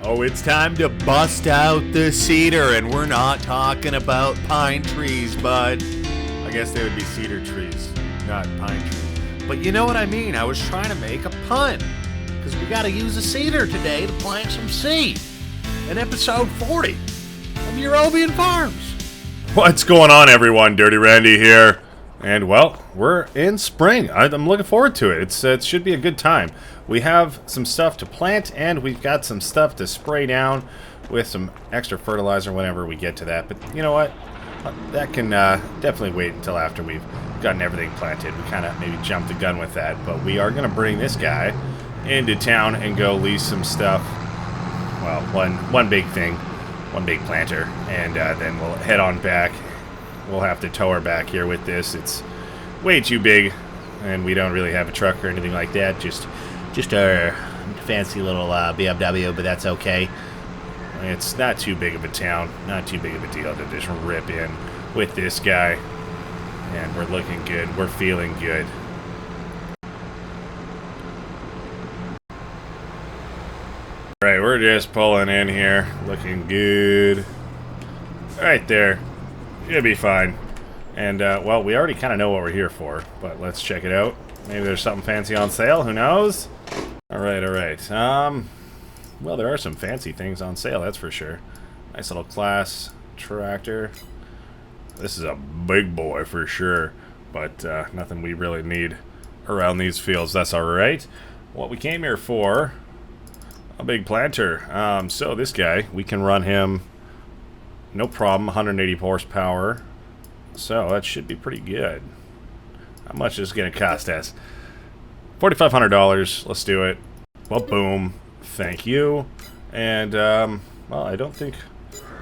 Oh, it's time to bust out the cedar, and we're not talking about pine trees, but I guess they would be cedar trees, not pine trees. But you know what I mean? I was trying to make a pun, because we got to use a cedar today to plant some seed in episode 40 of European Farms. What's going on, everyone? Dirty Randy here. And, well, we're in spring. I'm looking forward to it. It should be a good time. We have some stuff to plant, and we've got some stuff to spray down with some extra fertilizer whenever we get to that. But you know what? That can definitely wait until after we've gotten everything planted. We kind of maybe jumped the gun with that. But we are going to bring this guy into town and go lease some stuff. Well, one big thing, one big planter, and then we'll head on back. We'll have to tow her back here with this. It's way too big, and we don't really have a truck or anything like that. Just our fancy little BMW, but that's okay. It's not too big of a town, not too big of a deal to just rip in with this guy. And we're looking good. We're feeling good. Alright, we're just pulling in here. Looking good. Right there. It'll be fine. And, well, we already kind of know what we're here for, but let's check it out. Maybe there's something fancy on sale, who knows? Alright, alright. Well, there are some fancy things on sale, that's for sure. Nice little class tractor. This is a big boy for sure, but nothing we really need around these fields. That's alright. What we came here for, a big planter. So this guy, we can run him no problem, 180 horsepower. So that should be pretty good. How much is it going to cost us? $4,500. Let's do it. Well, boom. Thank you. And, well, I don't think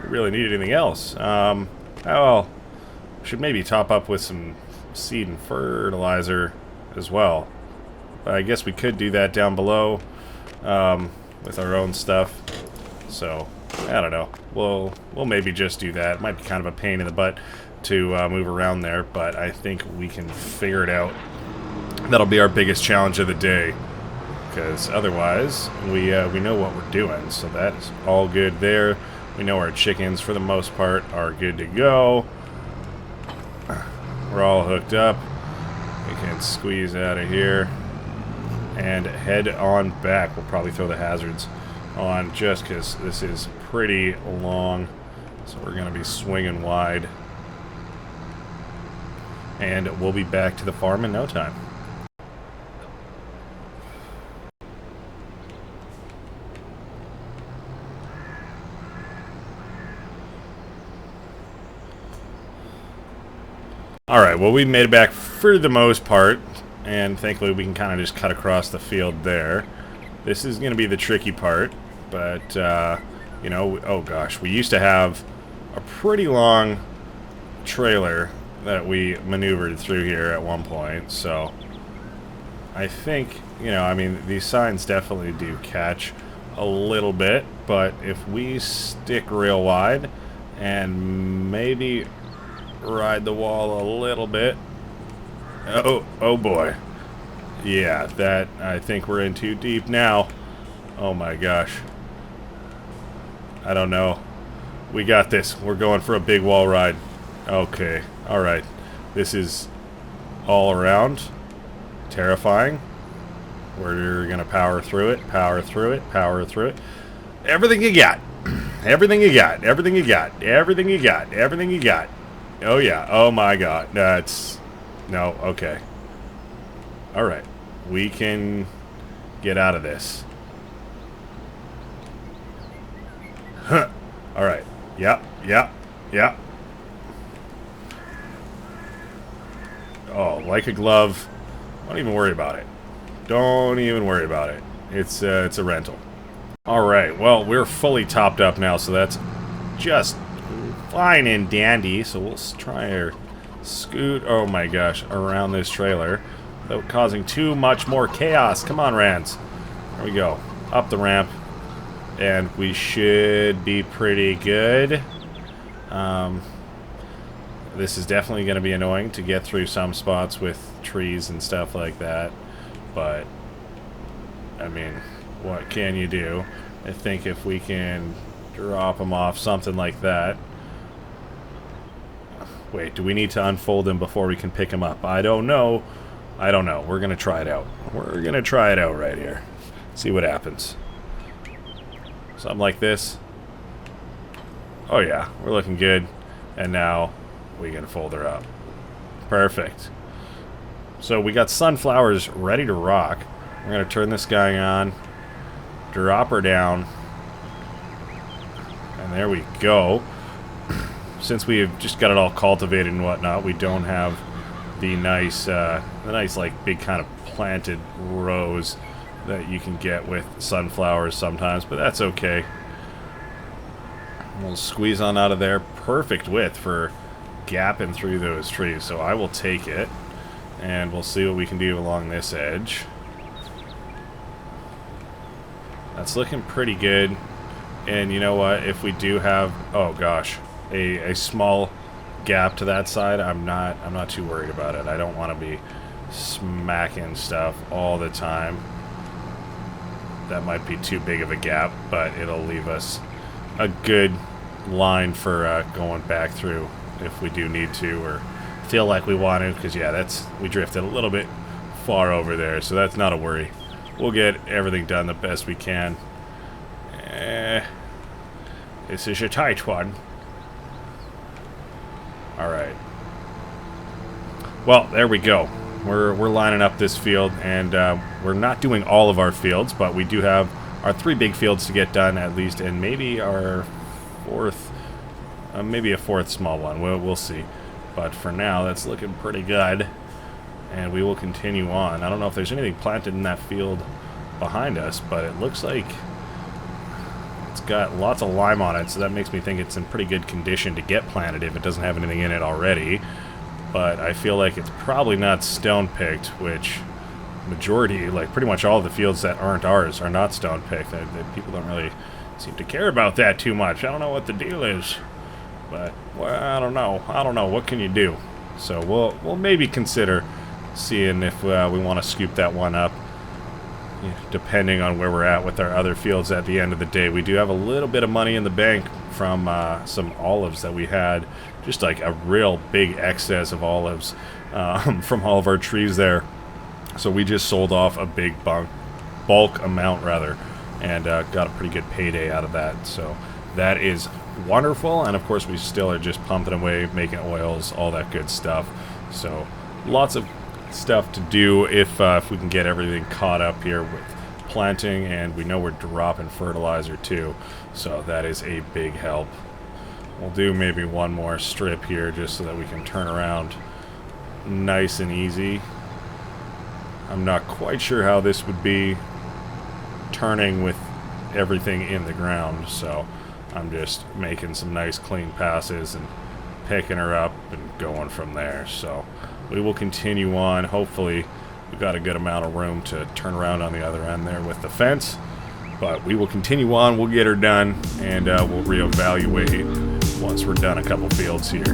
we really need anything else. Oh, well, should maybe top up with some seed and fertilizer as well. I guess we could do that down below with our own stuff. So, I don't know. We'll maybe just do that. It might be kind of a pain in the butt to move around there, but I think we can figure it out. That'll be our biggest challenge of the day, because otherwise we know what we're doing. So that is all good there. We know our chickens, for the most part, are good to go. We're all hooked up. We can squeeze out of here and head on back. We'll probably throw the hazards on just because this is pretty long, so we're going to be swinging wide, and we'll be back to the farm in no time. Alright, well, we made it back for the most part, and thankfully we can kind of just cut across the field there. This is going to be the tricky part. But, you know, oh gosh, we used to have a pretty long trailer that we maneuvered through here at one point, so I think, you know, I mean, these signs definitely do catch a little bit, but if we stick real wide and maybe ride the wall a little bit, oh boy, yeah, that, I think we're in too deep now. Oh my gosh. I don't know. We got this. We're going for a big wall ride. Okay. Alright. This is all around terrifying. We're going to power through it. Power through it. Power through it. Everything you got. Everything you got. Everything you got. Everything you got. Everything you got. Oh yeah. Oh my god. That's... No. Okay. Alright. We can get out of this. Huh. Alright. Yep. Yep. Yep. Oh, like a glove. Don't even worry about it. Don't even worry about it. It's a rental. Alright, well, we're fully topped up now, so that's just fine and dandy. So we'll try to scoot, oh my gosh, around this trailer without causing too much more chaos. Come on, Rands. There we go. Up the ramp. And we should be pretty good. This is definitely going to be annoying to get through some spots with trees and stuff like that. But, I mean, what can you do? I think if we can drop them off, something like that. Wait, do we need to unfold them before we can pick them up? I don't know. I don't know. We're going to try it out. We're going to try it out right here. See what happens. Something like this. Oh yeah, we're looking good. And now we can fold her up. Perfect. So we got sunflowers ready to rock. We're going to turn this guy on. Drop her down. And there we go. Since we've just got it all cultivated and whatnot, we don't have the nice like big kind of planted rows that you can get with sunflowers sometimes, but that's okay. We'll squeeze on out of there. Perfect width for gapping through those trees, so I will take it, and we'll see what we can do along this edge. That's looking pretty good. And you know what, if we do have, oh gosh, a small gap to that side, I'm not too worried about it. I don't want to be smacking stuff all the time. That might be too big of a gap, but it'll leave us a good line for going back through if we do need to or feel like we want to, because yeah, we drifted a little bit far over there, so that's not a worry. We'll get everything done the best we can. This is a tight one. Alright. Well, there we go. We're lining up this field, and we're not doing all of our fields, but we do have our 3 big fields to get done at least, and maybe our 4th, maybe a 4th small one. We'll see. But for now, that's looking pretty good, and we will continue on. I don't know if there's anything planted in that field behind us, but it looks like it's got lots of lime on it, so that makes me think it's in pretty good condition to get planted if it doesn't have anything in it already. But I feel like it's probably not stone picked, which majority, like pretty much all the fields that aren't ours are not stone picked. People don't really seem to care about that too much. I don't know what the deal is, but well, I don't know. What can you do? So we'll maybe consider seeing if we want to scoop that one up, depending on where we're at with our other fields at the end of the day. We do have a little bit of money in the bank from some olives that we had, just like a real big excess of olives from all of our trees there. So we just sold off a big bulk amount rather, and got a pretty good payday out of that. So that is wonderful, and of course we still are just pumping away, making oils, all that good stuff. So lots of stuff to do if we can get everything caught up here with planting, and we know we're dropping fertilizer too, so that is a big help. We'll do maybe one more strip here just so that we can turn around nice and easy. I'm not quite sure how this would be turning with everything in the ground, so I'm just making some nice clean passes and picking her up and going from there. So we will continue on. Hopefully we've got a good amount of room to turn around on the other end there with the fence, but we will continue on. We'll get her done, and we'll reevaluate once we're done a couple fields here.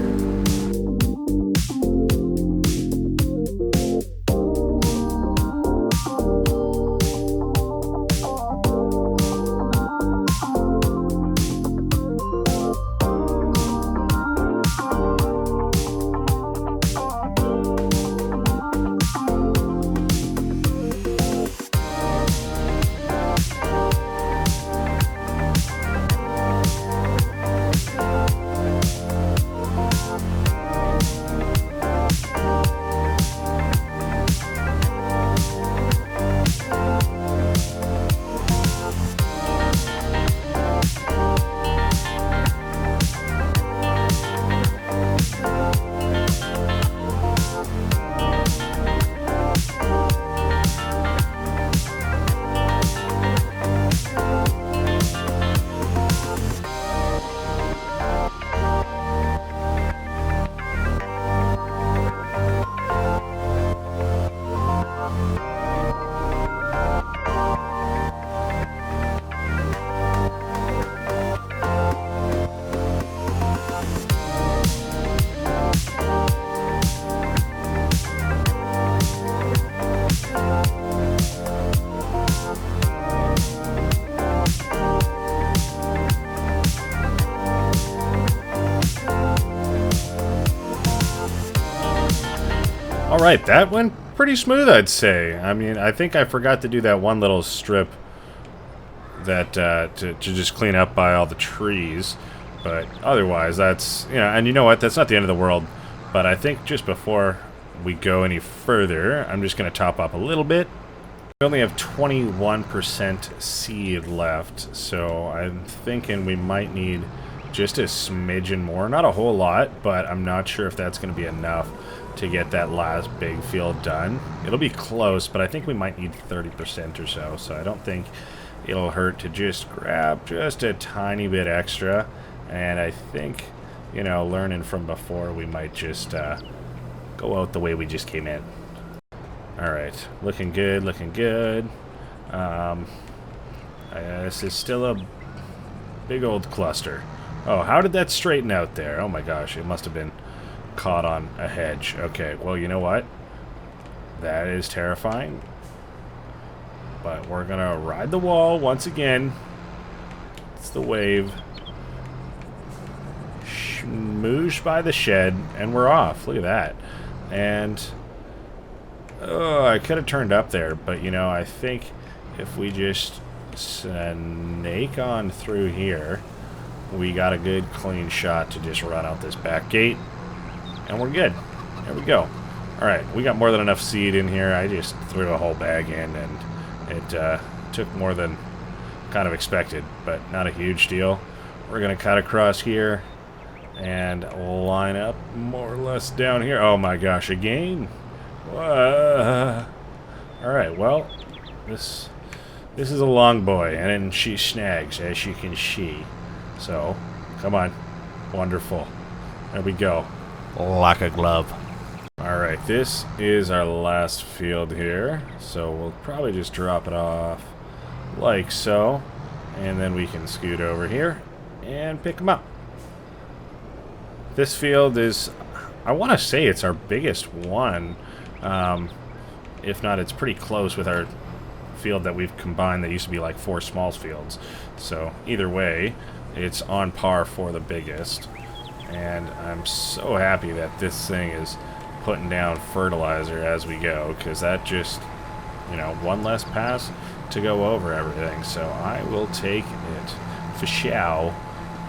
Alright, that went pretty smooth, I'd say. I mean, I think I forgot to do that one little strip that to just clean up by all the trees. But otherwise, that's, you know, and you know what? That's not the end of the world. But I think just before we go any further, I'm just going to top up a little bit. We only have 21% seed left, so I'm thinking we might need just a smidgen more. Not a whole lot, but I'm not sure if that's going to be enough to get that last big field done. It'll be close, but I think we might need 30% or so, so I don't think it'll hurt to just grab just a tiny bit extra. And I think, you know, learning from before, we might just go out the way we just came in. Alright, looking good, looking good. This is still a big old cluster. Oh, how did that straighten out there? Oh my gosh, it must have been caught on a hedge. Okay, well, you know what? That is terrifying. But we're gonna ride the wall once again. It's the wave. Moosh by the shed, and we're off. Look at that. And oh, I could have turned up there, but you know, I think if we just snake on through here, we got a good clean shot to just run out this back gate, and we're good. There we go. Alright, we got more than enough seed in here. I just threw a whole bag in, and it took more than kind of expected, but not a huge deal. We're gonna cut across here and line up more or less down here. Oh my gosh, again? Alright, well, this is a long boy, and she snags, as you can see. So, come on. Wonderful. There we go. Like a glove. Alright, this is our last field here, so we'll probably just drop it off like so, and then we can scoot over here and pick them up. This field is, I want to say it's our biggest one. If not, it's pretty close with our field that we've combined that used to be like 4 small fields. So either way, it's on par for the biggest. And I'm so happy that this thing is putting down fertilizer as we go, because that just, you know, one less pass to go over everything. So I will take it for show.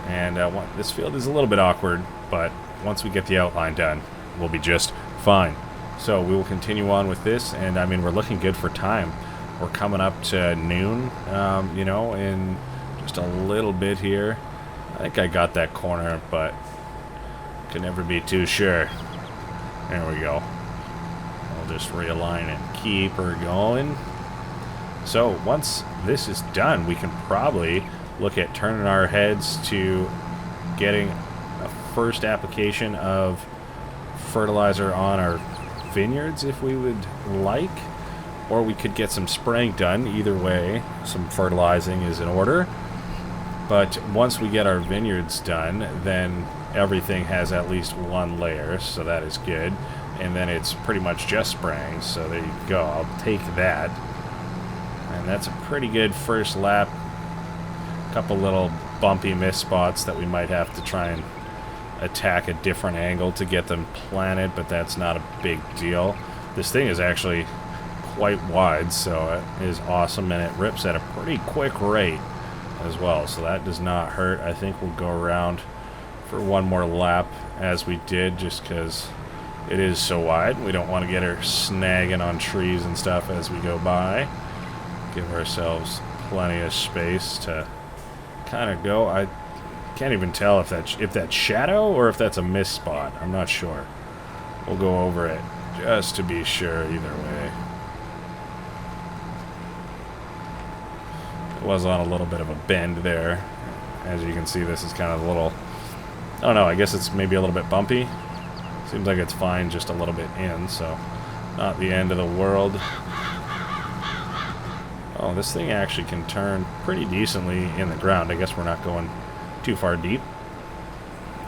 And this field is a little bit awkward, but once we get the outline done, we'll be just fine. So we will continue on with this, and I mean, we're looking good for time. We're coming up to noon, you know, in just a little bit here. I think I got that corner, but can never be too sure. There we go. I'll just realign and keep her going. So once this is done, we can probably look at turning our heads to getting a first application of fertilizer on our vineyards if we would like, or we could get some spraying done. Either way, some fertilizing is in order. But once we get our vineyards done, then everything has at least one layer, so that is good. And then it's pretty much just spraying, so there you go. I'll take that. And that's a pretty good first lap. Couple little bumpy miss spots that we might have to try and attack a different angle to get them planted, but that's not a big deal. This thing is actually quite wide, so it is awesome, and it rips at a pretty quick rate as well, so that does not hurt. I think we'll go around for one more lap as we did, just because it is so wide. We don't want to get her snagging on trees and stuff as we go by. Give ourselves plenty of space to kind of go. I can't even tell if that's shadow or if that's a miss spot. I'm not sure. We'll go over it just to be sure either way. It was on a little bit of a bend there. As you can see, this is kind of a little, I don't know, I guess it's maybe a little bit bumpy. Seems like it's fine just a little bit in, so not the end of the world. Oh, this thing actually can turn pretty decently in the ground. I guess we're not going too far deep.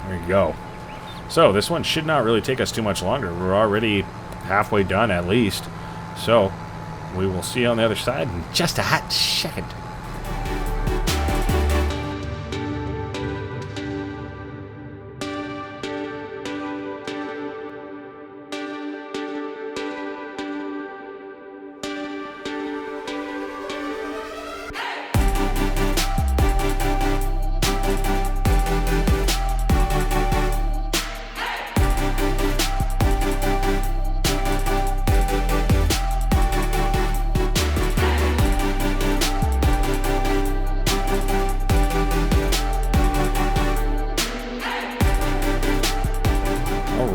There you go. So this one should not really take us too much longer. We're already halfway done at least. So we will see you on the other side in just a hot second.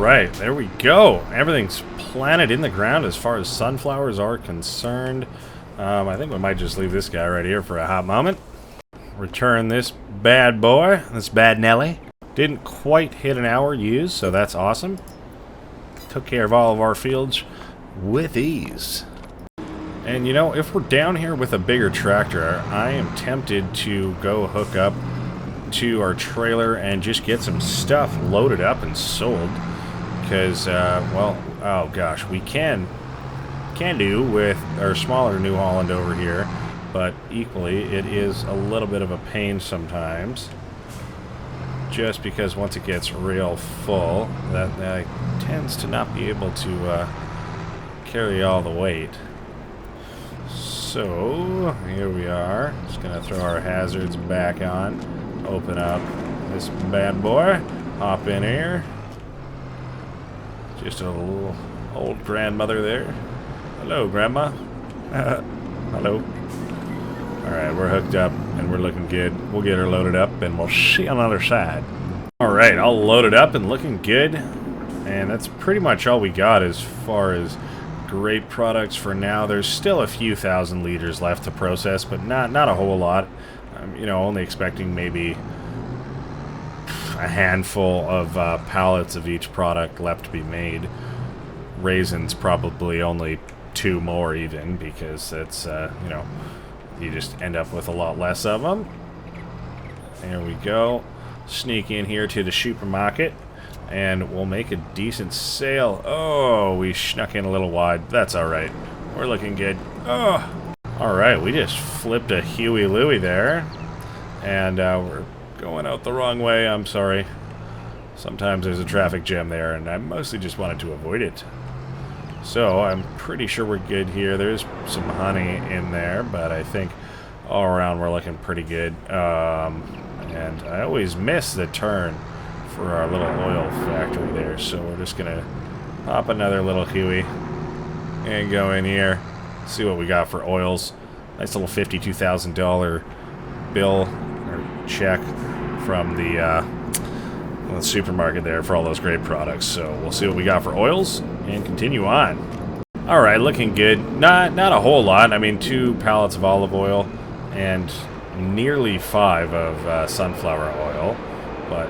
Alright, there we go. Everything's planted in the ground as far as sunflowers are concerned. I think we might just leave this guy right here for a hot moment. Return this bad boy, this bad Nelly. Didn't quite hit an hour used, so that's awesome. Took care of all of our fields with ease. And you know, if we're down here with a bigger tractor, I am tempted to go hook up to our trailer and just get some stuff loaded up and sold. Because, well, oh gosh, we can do with our smaller New Holland over here, but equally it is a little bit of a pain sometimes. Just because once it gets real full, that tends to not be able to carry all the weight. So, here we are. Just gonna throw our hazards back on. Open up this bad boy. Hop in here. Just a little old grandmother there. Hello, Grandma. Hello. Alright, we're hooked up and we're looking good. We'll get her loaded up and we'll see you on the other side. Alright, all loaded up and looking good. And that's pretty much all we got as far as grape products for now. There's still a few thousand liters left to process, but not a whole lot. You know, only expecting maybe a handful of pallets of each product left to be made. Raisins probably only 2 more even, because it's, you know, you just end up with a lot less of them. There we go. Sneak in here to the supermarket, and we'll make a decent sale. Oh, we snuck in a little wide. That's alright. We're looking good. Oh! Alright, we just flipped a Huey Louie there. And we're going out the wrong way. I'm sorry. Sometimes there's a traffic jam there, and I mostly just wanted to avoid it. So, I'm pretty sure we're good here. There's some honey in there, but I think all around we're looking pretty good. And I always miss the turn for our little oil factory there, so we're just gonna pop another little Huey and go in here, see what we got for oils. Nice little $52,000 bill or check from the supermarket there for all those great products. So we'll see what we got for oils and continue on. All right, looking good. Not a whole lot. I mean, 2 pallets of olive oil and nearly 5 of sunflower oil, but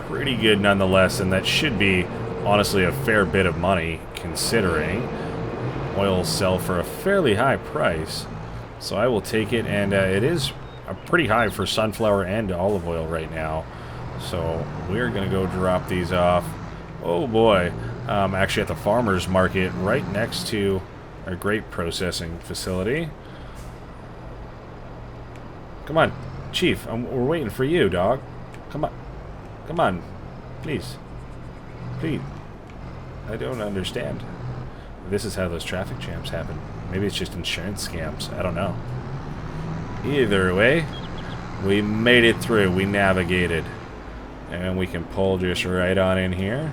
pretty good nonetheless, and that should be honestly a fair bit of money considering oils sell for a fairly high price. So I will take it, and it is pretty high for sunflower and olive oil right now. So we're gonna go drop these off. Oh boy, actually at the farmer's market right next to our grape processing facility. Come on, Chief, we're waiting for you, dog. Come on. Come on. Please. Please. I don't understand. This is how those traffic jams happen. Maybe it's just insurance scams. I don't know. Either way, we made it through. We navigated. And we can pull just right on in here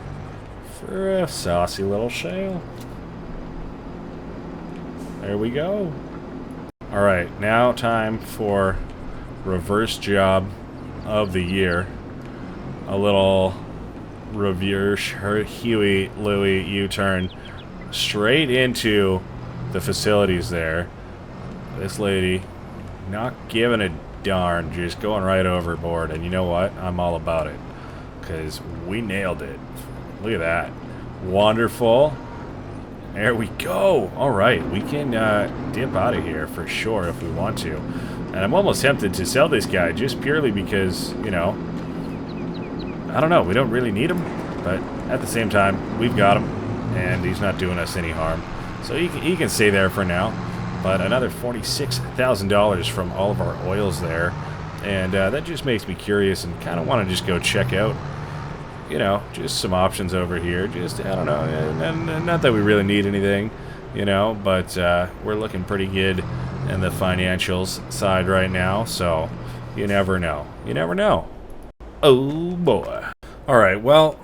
for a saucy little shale. There we go. Alright, now time for reverse job of the year. A little reverse Huey Louie U-turn straight into the facilities there. This lady not giving a darn, just going right overboard. And you know what? I'm all about it, because we nailed it. Look at that. Wonderful. There we go. Alright, we can dip out of here for sure if we want to. And I'm almost tempted to sell this guy just purely because, you know, I don't know, we don't really need him, but at the same time, we've got him, and he's not doing us any harm. So he can stay there for now. But another $46,000 from all of our oils there, and that just makes me curious and kind of want to just go check out, you know, just some options over here. Just, I don't know, and not that we really need anything, you know, but we're looking pretty good in the financials side right now, so you never know. You never know. Oh boy. Alright, well,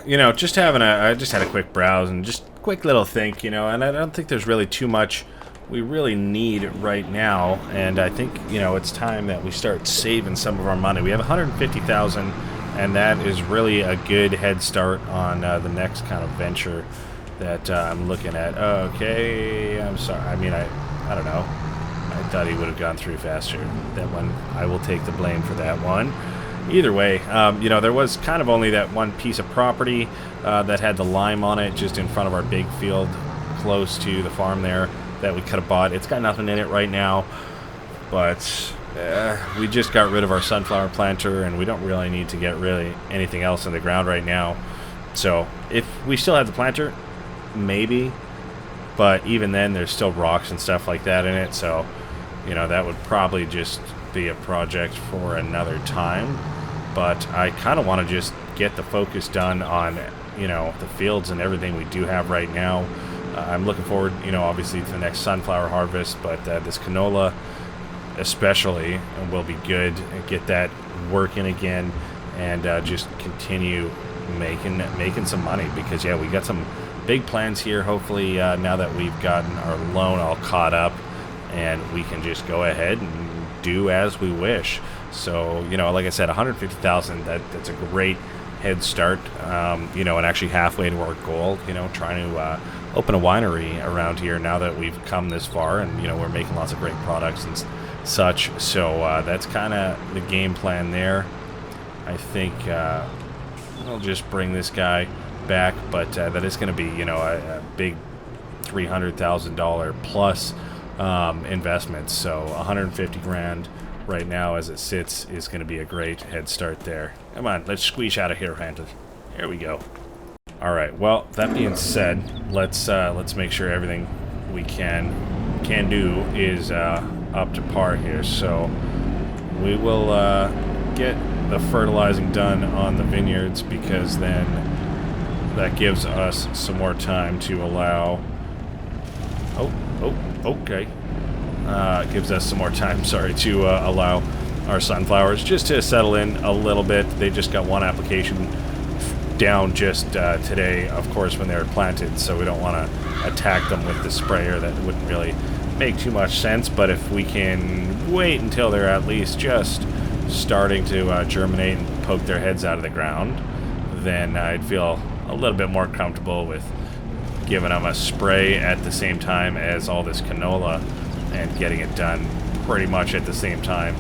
you know, I just had a quick browse and just quick little think, you know, and I don't think there's really too much we really need right now, and I think, you know, it's time that we start saving some of our money. We have $150,000 and that is really a good head start on the next kind of venture that I'm looking at. Okay, I'm sorry. I mean, I don't know. I thought he would have gone through faster. That one, I will take the blame for that one. Either way, you know, there was kind of only that one piece of property that had the lime on it just in front of our big field close to the farm there that we could have bought. It's got nothing in it right now, but we just got rid of our sunflower planter, and we don't really need to get really anything else in the ground right now. So if we still had the planter, maybe, but even then there's still rocks and stuff like that in it, so you know, that would probably just be a project for another time. But I kind of want to just get the focus done on, you know, the fields and everything we do have right now. I'm looking forward, you know, obviously to the next sunflower harvest, but this canola especially will be good. Get that working again, and just continue making some money, because yeah, we got some big plans here. Hopefully now that we've gotten our loan all caught up, and we can just go ahead and do as we wish. So, you know, like I said, 150,000, that's a great head start, you know, and actually halfway to our goal, you know, trying to open a winery around here now that we've come this far, and, you know, we're making lots of great products and such. So that's kind of the game plan there. I think I'll just bring this guy back, but that is going to be, you know, a big $300,000 plus investment. So 150 grand right now as it sits is going to be a great head start there. Come on, let's squeeze out of here, Hunter. Here we go. All right, well, that being said, let's make sure everything we can do is up to par here. So we will get the fertilizing done on the vineyards, because then that gives us some more time to allow... okay. Gives us some more time, sorry, to allow our sunflowers just to settle in a little bit. They just got one application down just today, of course, when they were planted, so we don't want to attack them with the sprayer. That wouldn't really make too much sense, but if we can wait until they're at least just starting to germinate and poke their heads out of the ground, then I'd feel a little bit more comfortable with giving them a spray at the same time as all this canola, and getting it done pretty much at the same time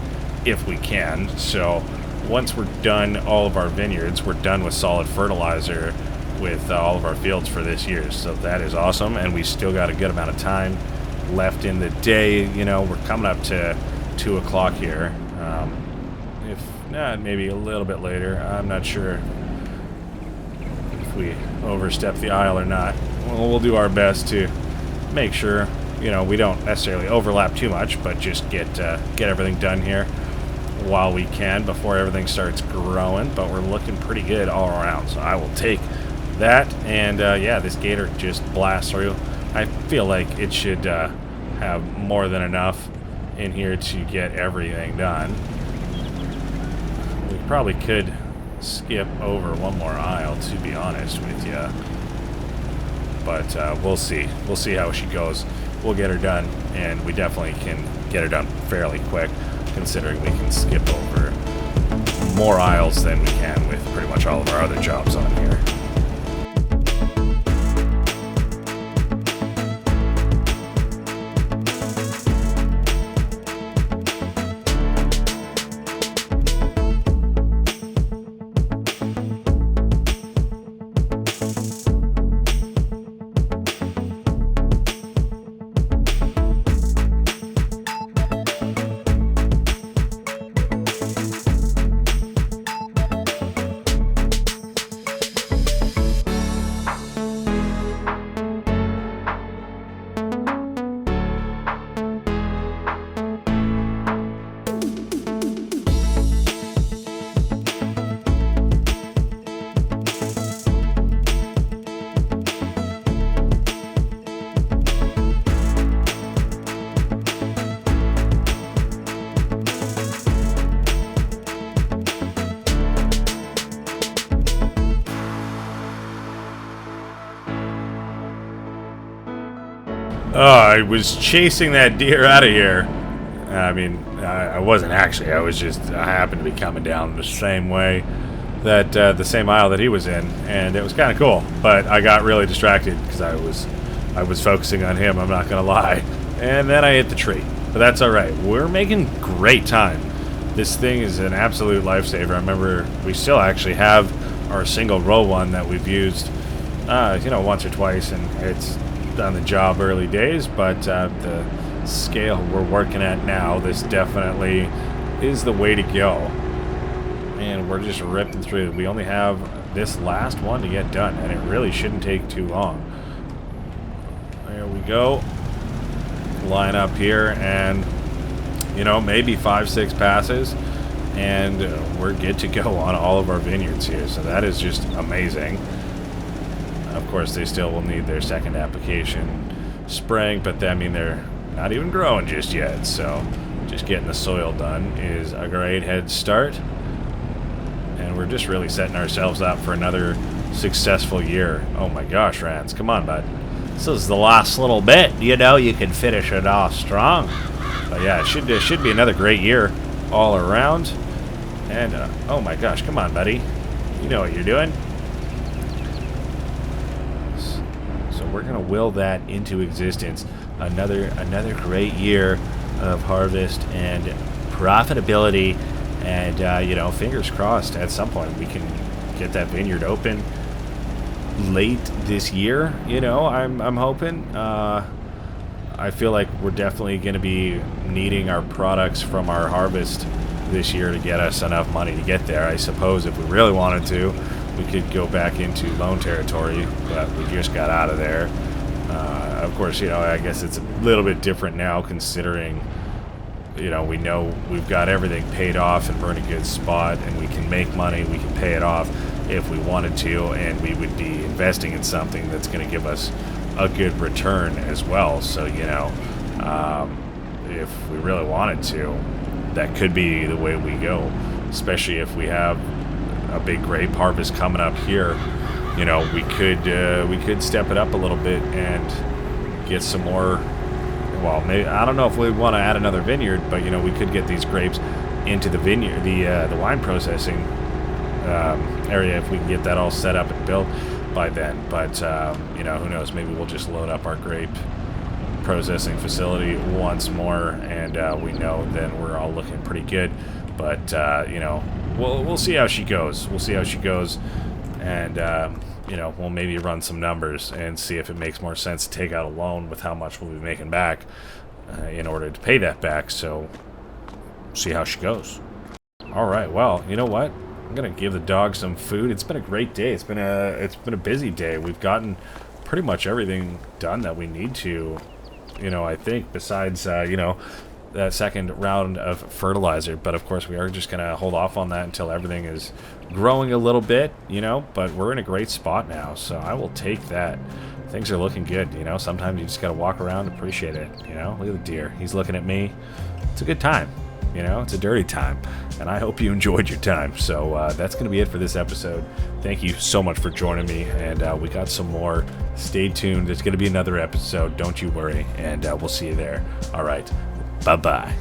if we can. So once we're done all of our vineyards, we're done with solid fertilizer with all of our fields for this year. So that is awesome, and we still got a good amount of time left in the day. You know, we're coming up to 2 o'clock here. If not, maybe a little bit later. I'm not sure if we overstep the aisle or not. Well, we'll do our best to make sure, you know, we don't necessarily overlap too much, but just get everything done here while we can before everything starts growing. But we're looking pretty good all around, so I will take that. And yeah, this gator just blasts through. I feel like it should have more than enough in here to get everything done. We probably could skip over one more aisle, to be honest with you, but we'll see how she goes. We'll get her done, and we definitely can get her done fairly quick, considering we can skip over more aisles than we can with pretty much all of our other jobs on here. I was chasing that deer out of here. I mean, I wasn't actually. I happened to be coming down the same way. the same aisle that he was in, and it was kind of cool. But I got really distracted because I was focusing on him. I'm not gonna lie, and then I hit the tree. But that's all right. We're making great time. This thing is an absolute lifesaver. I remember we still actually have our single row one that we've used, once or twice, and it's done the job early days. But the scale we're working at now, this definitely is the way to go. And we're just ripping through. We only have this last one to get done, and it really shouldn't take too long. There we go. Line up here, and maybe 5-6 passes, and we're good to go on all of our vineyards here. So that is just amazing. Of course, they still will need their second application spraying, but they're not even growing just yet. So just getting the soil done is a great head start. And we're just really setting ourselves up for another successful year. Oh my gosh, Rance, come on, bud. This is the last little bit. You can finish it off strong. But yeah, it should be another great year all around. And oh my gosh, come on, buddy. You know what you're doing. So we're gonna will that into existence. Another great year of harvest and profitability. And, fingers crossed, at some point we can get that vineyard open late this year. I'm hoping. I feel like we're definitely going to be needing our products from our harvest this year to get us enough money to get there. I suppose if we really wanted to, we could go back into loan territory, but we just got out of there. Of course, I guess it's a little bit different now considering we know we've got everything paid off and we're in a good spot and we can make money, we can pay it off if we wanted to, and we would be investing in something that's going to give us a good return as well. So, if we really wanted to, that could be the way we go, especially if we have a big grape harvest coming up here. We could step it up a little bit and get some more. Well, maybe I don't know if we want to add another vineyard, but we could get these grapes into the vineyard, the wine processing area, if we can get that all set up and built by then. But who knows? Maybe we'll just load up our grape processing facility once more, and we know then we're all looking pretty good. But we'll see how she goes. We'll see how she goes, and we'll maybe run some numbers and see if it makes more sense to take out a loan with how much we'll be making back in order to pay that back. So, see how she goes. All right. Well, you know what? I'm gonna give the dog some food. It's been a great day. It's been a busy day. We've gotten pretty much everything done that we need to. I think besides that second round of fertilizer, but of course we are just gonna hold off on that until everything is growing a little bit, but we're in a great spot now, so I will take that. Things are looking good. Sometimes you just gotta walk around and appreciate it. Look at the deer, he's looking at me. It's a good time. It's a dirty time, and I hope you enjoyed your time. So that's gonna be it for this episode. Thank you so much for joining me, and we got some more. Stay tuned, there's gonna be another episode, don't you worry, and we'll see you there. All right, bye-bye.